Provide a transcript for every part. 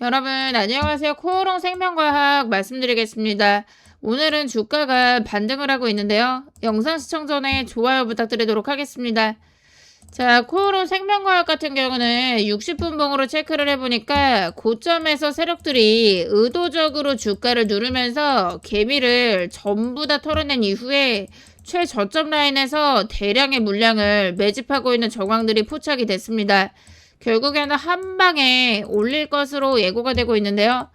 여러분 안녕하세요. 코오롱 생명과학 말씀드리겠습니다. 오늘은 주가가 반등을 하고 있는데요. 영상 시청 전에 좋아요 부탁드리도록 하겠습니다. 자, 코오롱 생명과학 같은 경우는 60분 봉으로 체크를 해보니까 고점에서 세력들이 의도적으로 주가를 누르면서 개미를 전부 다 털어낸 이후에 최저점 라인에서 대량의 물량을 매집하고 있는 정황들이 포착이 됐습니다. 결국에는 한 방에 올릴 것으로 예고가 되고 있는데요.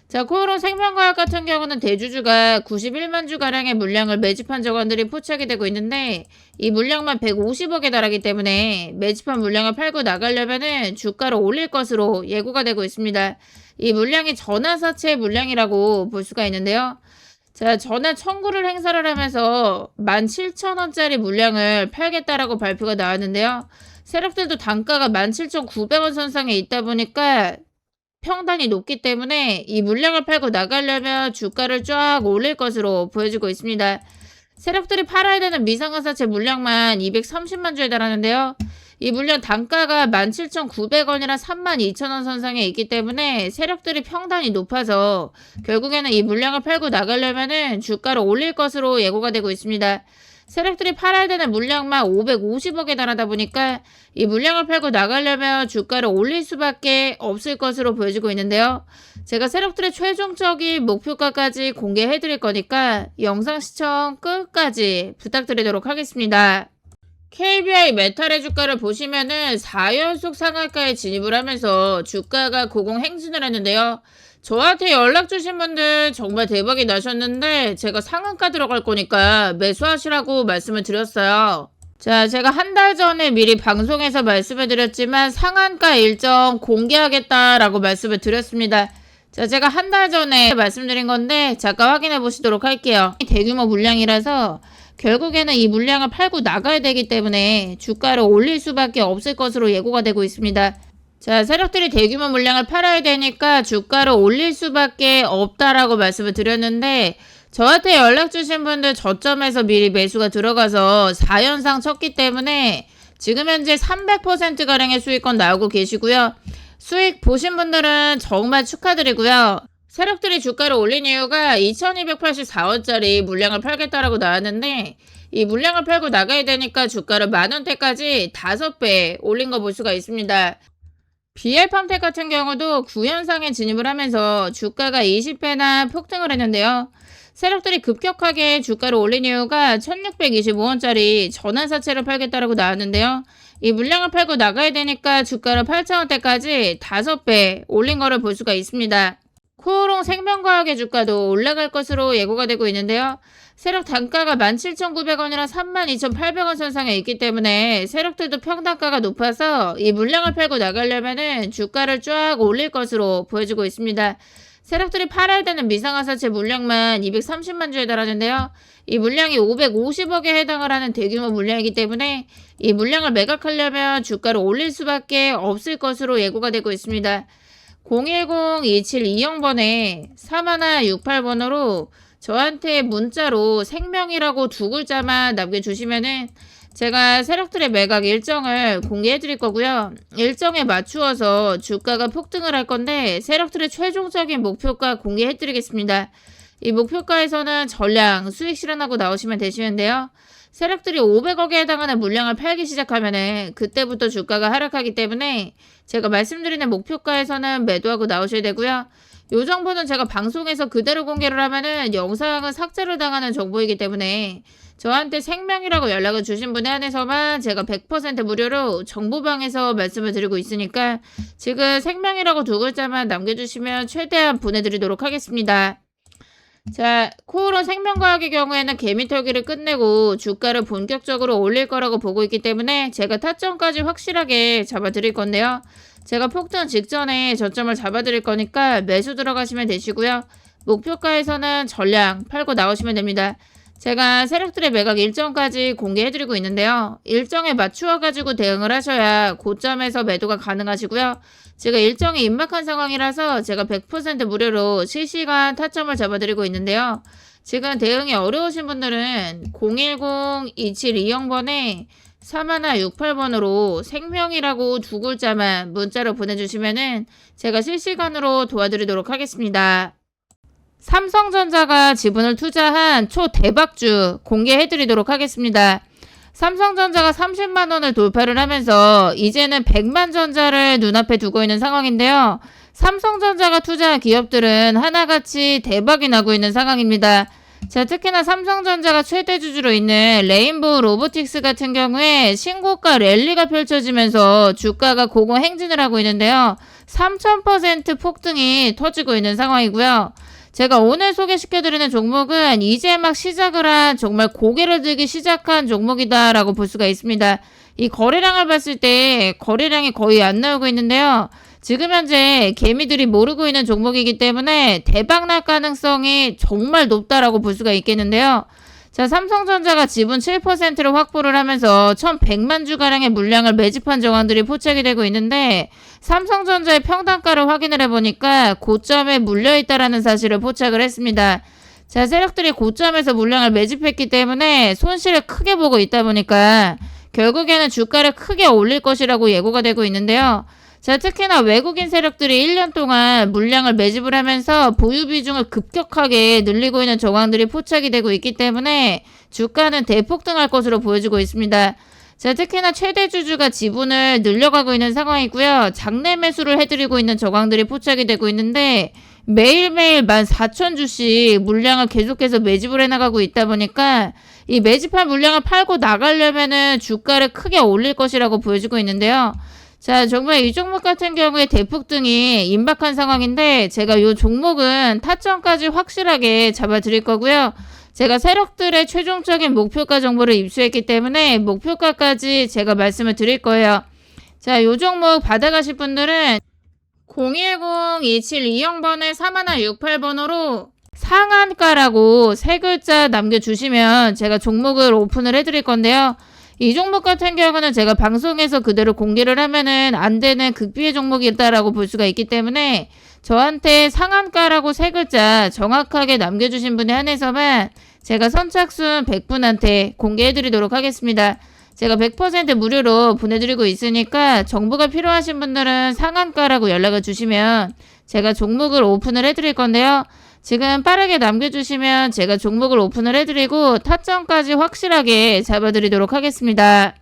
자, 코오롱 생명과학 같은 경우는 대주주가 91만 주가량의 물량을 매집한 정황들이 포착이 되고 있는데 이 물량만 150억에 달하기 때문에 매집한 물량을 팔고 나가려면은 주가를 올릴 것으로 예고가 되고 있습니다. 이 물량이 전환사채 물량이라고 볼 수가 있는데요. 자, 전환 청구를 행사를 하면서 17,000원짜리 물량을 팔겠다라고 발표가 나왔는데요. 세력들도 단가가 17,900원 선상에 있다 보니까 평단이 높기 때문에 이 물량을 팔고 나가려면 주가를 쫙 올릴 것으로 보여지고 있습니다. 세력들이 팔아야 되는 미상가사채 물량만 230만 주에 달하는데요. 이 물량 단가가 17,900원이랑 32,000원 선상에 있기 때문에 세력들이 평단이 높아서 결국에는 이 물량을 팔고 나가려면은 주가를 올릴 것으로 예고가 되고 있습니다. 세력들이 팔아야 되는 물량만 550억에 달하다 보니까 이 물량을 팔고 나가려면 주가를 올릴 수밖에 없을 것으로 보여지고 있는데요. 제가 세력들의 최종적인 목표가까지 공개해 드릴 거니까 영상 시청 끝까지 부탁드리도록 하겠습니다. KBI 메탈의 주가를 보시면은 4연속 상한가에 진입을 하면서 주가가 고공행진을 했는데요. 저한테 연락 주신 분들 정말 대박이 나셨는데 제가 상한가 들어갈 거니까 매수하시라고 말씀을 드렸어요. 자, 제가 한 달 전에 미리 방송에서 말씀을 드렸지만 상한가 일정 공개하겠다라고 말씀을 드렸습니다. 자, 제가 한 달 전에 말씀드린 건데 잠깐 확인해 보시도록 할게요. 대규모 물량이라서 결국에는 이 물량을 팔고 나가야 되기 때문에 주가를 올릴 수밖에 없을 것으로 예고가 되고 있습니다. 자, 세력들이 대규모 물량을 팔아야 되니까 주가를 올릴 수밖에 없다라고 말씀을 드렸는데 저한테 연락 주신 분들 저점에서 미리 매수가 들어가서 4연상 쳤기 때문에 지금 현재 300%가량의 수익권 나오고 계시고요. 수익 보신 분들은 정말 축하드리고요. 세력들이 주가를 올린 이유가 2284원짜리 물량을 팔겠다라고 나왔는데 이 물량을 팔고 나가야 되니까 주가를 만원대까지 5배 올린 거 볼 수가 있습니다. BL팜텍 같은 경우도 9연상에 진입을 하면서 주가가 20배나 폭등을 했는데요. 세력들이 급격하게 주가를 올린 이유가 1625원짜리 전환사채를 팔겠다라고 나왔는데요. 이 물량을 팔고 나가야 되니까 주가를 8,000원대까지 5배 올린 거를 볼 수가 있습니다. 코오롱 생명과학의 주가도 올라갈 것으로 예고가 되고 있는데요. 세력 단가가 17,900원이랑 32,800원 선상에 있기 때문에 세력들도 평단가가 높아서 이 물량을 팔고 나가려면은 주가를 쫙 올릴 것으로 보여지고 있습니다. 세력들이 팔아야 되는 미상가사채 물량만 230만 주에 달하는데요. 이 물량이 550억에 해당을 하는 대규모 물량이기 때문에 이 물량을 매각하려면 주가를 올릴 수밖에 없을 것으로 예고가 되고 있습니다. 010-2720번에 3168번으로 저한테 문자로 생명이라고 두 글자만 남겨주시면은 제가 세력들의 매각 일정을 공개해 드릴 거고요. 일정에 맞추어서 주가가 폭등을 할 건데 세력들의 최종적인 목표가 공개해 드리겠습니다. 이 목표가에서는 전량 수익 실현하고 나오시면 되시는데요. 세력들이 500억에 해당하는 물량을 팔기 시작하면은 그때부터 주가가 하락하기 때문에 제가 말씀드리는 목표가에서는 매도하고 나오셔야 되고요. 요 정보는 제가 방송에서 그대로 공개를 하면은 영상은 삭제를 당하는 정보이기 때문에 저한테 생명이라고 연락을 주신 분에 한해서만 제가 100% 무료로 정보방에서 말씀을 드리고 있으니까 지금 생명이라고 두 글자만 남겨주시면 최대한 보내드리도록 하겠습니다. 자, 코오롱 생명과학의 경우에는 개미털기를 끝내고 주가를 본격적으로 올릴 거라고 보고 있기 때문에 제가 타점까지 확실하게 잡아드릴 건데요. 제가 폭등 직전에 저점을 잡아드릴 거니까 매수 들어가시면 되시고요. 목표가에서는 전량 팔고 나오시면 됩니다. 제가 세력들의 매각 일정까지 공개해드리고 있는데요. 일정에 맞추어가지고 대응을 하셔야 고점에서 매도가 가능하시고요. 제가 일정이 임박한 상황이라서 제가 100% 무료로 실시간 타점을 잡아드리고 있는데요. 지금 대응이 어려우신 분들은 010-2720번에 3168번으로 생명이라고 두 글자만 문자로 보내주시면은 제가 실시간으로 도와드리도록 하겠습니다. 삼성전자가 지분을 투자한 초대박주 공개해드리도록 하겠습니다. 삼성전자가 30만 원을 돌파를 하면서 이제는 100만 전자를 눈앞에 두고 있는 상황인데요. 삼성전자가 투자한 기업들은 하나같이 대박이 나고 있는 상황입니다. 자, 특히나 삼성전자가 최대 주주로 있는 레인보우 로보틱스 같은 경우에 신고가 랠리가 펼쳐지면서 주가가 고공행진을 하고 있는데요. 3000% 폭등이 터지고 있는 상황이고요. 제가 오늘 소개시켜드리는 종목은 이제 막 시작을 한 정말 고개를 들기 시작한 종목이다라고 볼 수가 있습니다. 이 거래량을 봤을 때 거래량이 거의 안 나오고 있는데요. 지금 현재 개미들이 모르고 있는 종목이기 때문에 대박날 가능성이 정말 높다라고 볼 수가 있겠는데요. 자, 삼성전자가 지분 7%를 확보를 하면서 1100만 주가량의 물량을 매집한 정황들이 포착이 되고 있는데 삼성전자의 평단가를 확인을 해보니까 고점에 물려있다라는 사실을 포착을 했습니다. 자, 세력들이 고점에서 물량을 매집했기 때문에 손실을 크게 보고 있다 보니까 결국에는 주가를 크게 올릴 것이라고 예고가 되고 있는데요. 자, 특히나 외국인 세력들이 1년 동안 물량을 매집을 하면서 보유 비중을 급격하게 늘리고 있는 정황들이 포착이 되고 있기 때문에 주가는 대폭등할 것으로 보여지고 있습니다. 자, 특히나 최대 주주가 지분을 늘려가고 있는 상황이고요. 장내 매수를 해드리고 있는 정황들이 포착이 되고 있는데 매일매일 14,000주씩 물량을 계속해서 매집을 해나가고 있다 보니까 이 매집한 물량을 팔고 나가려면은 주가를 크게 올릴 것이라고 보여지고 있는데요. 자, 정말 이 종목 같은 경우에 대폭등이 임박한 상황인데 제가 이 종목은 타점까지 확실하게 잡아드릴 거고요. 제가 세력들의 최종적인 목표가 정보를 입수했기 때문에 목표가까지 제가 말씀을 드릴 거예요. 자, 이 종목 받아가실 분들은 010-2720번에 3168번으로 상한가라고 세 글자 남겨주시면 제가 종목을 오픈을 해드릴 건데요. 이 종목 같은 경우는 제가 방송에서 그대로 공개를 하면은 안 되는 극비의 종목이다라고 볼 수가 있기 때문에 저한테 상한가라고 세 글자 정확하게 남겨주신 분에 한해서만 제가 선착순 100분한테 공개해드리도록 하겠습니다. 제가 100% 무료로 보내드리고 있으니까 정보가 필요하신 분들은 상한가라고 연락을 주시면 제가 종목을 오픈을 해드릴 건데요. 지금 빠르게 남겨주시면 제가 종목을 오픈을 해드리고 타점까지 확실하게 잡아드리도록 하겠습니다.